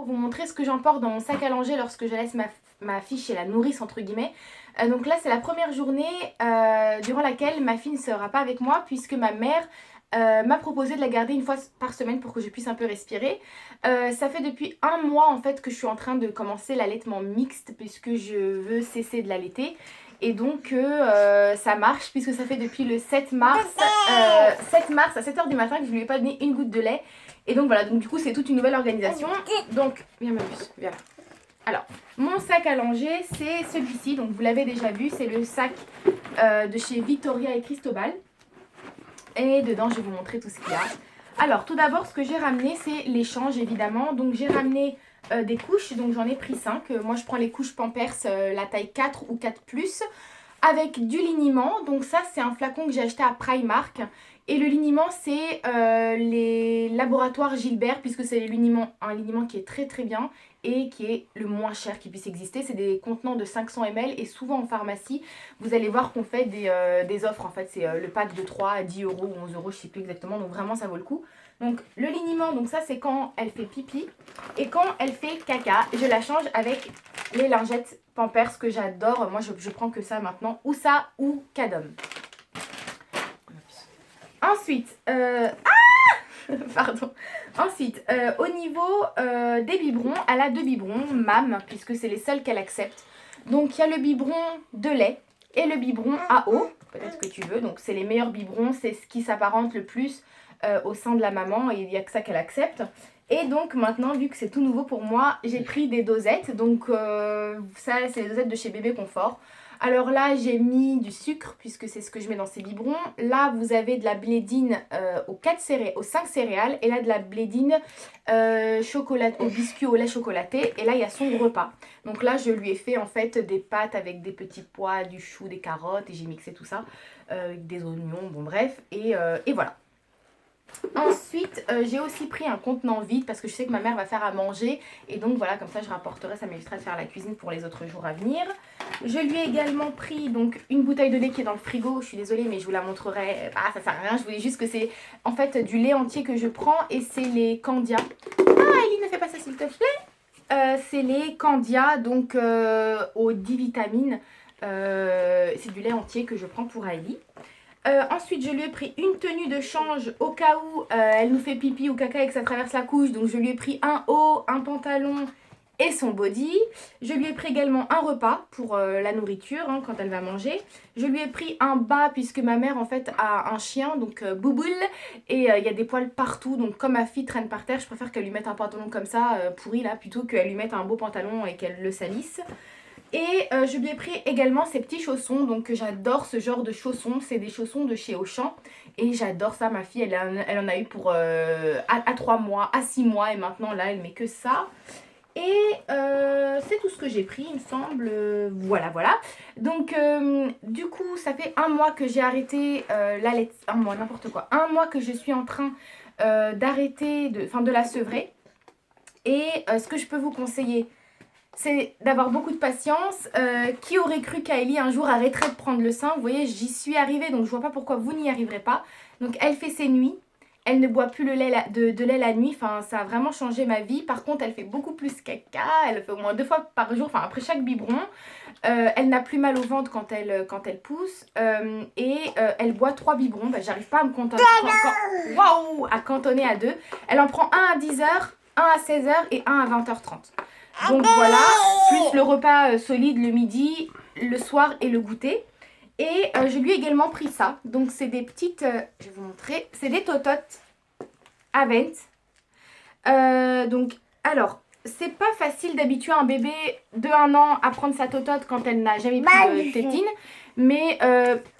Pour vous montrer ce que j'emporte dans mon sac à langer lorsque je laisse ma fille chez la nourrice entre guillemets. Donc là c'est la première journée durant laquelle ma fille ne sera pas avec moi puisque ma mère m'a proposé de la garder une fois par semaine pour que je puisse un peu respirer. Ça fait depuis un mois en fait que je suis en train de commencer l'allaitement mixte puisque je veux cesser de l'allaiter. Et donc ça marche puisque ça fait depuis le 7 mars, 7 mars à 7h du matin que je ne lui ai pas donné une goutte de lait. Et donc voilà, donc du coup c'est toute une nouvelle organisation. Donc, viens ma puce, viens. Alors, mon sac à langer c'est celui-ci, donc vous l'avez déjà vu, c'est le sac de chez Victoria et Cristobal. Et dedans je vais vous montrer tout ce qu'il y a. Alors tout d'abord ce que j'ai ramené c'est l'échange évidemment. Donc j'ai ramené des couches, donc j'en ai pris 5. Moi je prends les couches Pampers la taille 4 ou 4+. Avec du liniment, donc ça c'est un flacon que j'ai acheté à Primark. Et le liniment c'est les laboratoires Gilbert puisque c'est un liniment qui est très très bien et qui est le moins cher qui puisse exister. C'est des contenants de 500 ml et souvent en pharmacie vous allez voir qu'on fait des offres en fait. C'est le pack de 3 à 10 euros ou 11 euros, je ne sais plus exactement, donc vraiment ça vaut le coup. Donc le liniment, donc ça c'est quand elle fait pipi et quand elle fait caca, je la change avec les lingettes Pampers que j'adore. Moi je prends que ça maintenant, ou ça ou Cadom. Ensuite, pardon. Ensuite, au niveau des biberons, elle a 2 biberons MAM puisque c'est les seuls qu'elle accepte. Donc il y a le biberon de lait et le biberon à eau, peut-être que tu veux. Donc c'est les meilleurs biberons, c'est ce qui s'apparente le plus au sein de la maman et il n'y a que ça qu'elle accepte. Et donc maintenant, vu que c'est tout nouveau pour moi, j'ai pris des dosettes. Donc ça, c'est les dosettes de chez Bébé Confort. Alors là, j'ai mis du sucre puisque c'est ce que je mets dans ces biberons. Là, vous avez de la blédine aux 5 céréales. Et là, de la blédine au biscuit au lait chocolaté. Et là, il y a son repas. Donc là, je lui ai fait en fait des pâtes avec des petits pois, du chou, des carottes. Et j'ai mixé tout ça avec des oignons, bon bref. Et voilà. Ensuite, j'ai aussi pris un contenant vide parce que je sais que ma mère va faire à manger. Et donc voilà, comme ça je rapporterai, ça m'évitera de faire la cuisine pour les autres jours à venir. Je lui ai également pris donc une bouteille de lait qui est dans le frigo. Je suis désolée mais je vous la montrerai. Ah, ça sert à rien, je voulais juste que c'est en fait du lait entier que je prends. Et c'est les Candia. Ah Ellie, ne fais pas ça s'il te plaît. C'est les Candia, donc aux 10 vitamines. C'est du lait entier que je prends pour Ellie. Ensuite, je lui ai pris une tenue de change au cas où elle nous fait pipi ou caca et que ça traverse la couche. Donc, je lui ai pris un haut, un pantalon et son body. Je lui ai pris également un repas pour la nourriture quand elle va manger. Je lui ai pris un bas puisque ma mère en fait a un chien, donc Bouboule. Et il y a des poils partout. Donc, comme ma fille traîne par terre, je préfère qu'elle lui mette un pantalon comme ça, pourri là, plutôt qu'elle lui mette un beau pantalon et qu'elle le salisse. Et je lui ai pris également ces petits chaussons, donc j'adore ce genre de chaussons, c'est des chaussons de chez Auchan. Et j'adore ça, ma fille elle en a eu pour à 3 mois, à 6 mois et maintenant là elle met que ça. Et c'est tout ce que j'ai pris il me semble, voilà. Donc du coup ça fait un mois que j'ai arrêté un mois n'importe quoi, un mois que je suis en train d'arrêter, de la sevrer. Et ce que je peux vous conseiller, c'est d'avoir beaucoup de patience. Qui aurait cru qu'Aélie un jour arrêterait de prendre le sein? Vous voyez, j'y suis arrivée, donc je vois pas pourquoi vous n'y arriverez pas. Donc elle fait ses nuits, elle ne boit plus de lait la nuit, enfin ça a vraiment changé ma vie. Par contre elle fait beaucoup plus caca, elle fait au moins 2 fois par jour, enfin après chaque biberon. Elle n'a plus mal au ventre quand elle pousse. Elle boit 3 biberons, bah, j'arrive pas à me cantonner à 2. Elle en prend un à 10h, un à 16h et un à 20h30. Donc voilà, plus le repas solide le midi, le soir et le goûter. Et je lui ai également pris ça. Donc c'est des petites, je vais vous montrer, c'est des tototes Avent. Donc alors, c'est pas facile d'habituer un bébé de 1 an à prendre sa totote quand elle n'a jamais pris de tétine. Mais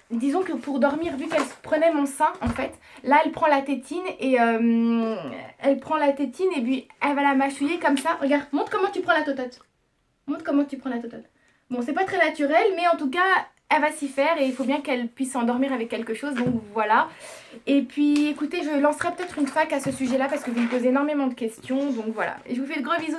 disons que pour dormir, vu qu'elle prenait mon sein en fait, là elle prend la tétine et puis elle va la mâchouiller comme ça. Regarde, montre comment tu prends la totote. Montre comment tu prends la totote. Bon, c'est pas très naturel, mais en tout cas, elle va s'y faire et il faut bien qu'elle puisse s'endormir avec quelque chose, donc voilà. Et puis écoutez, je lancerai peut-être une fac à ce sujet-là parce que vous me posez énormément de questions, donc voilà. Et je vous fais de gros bisous.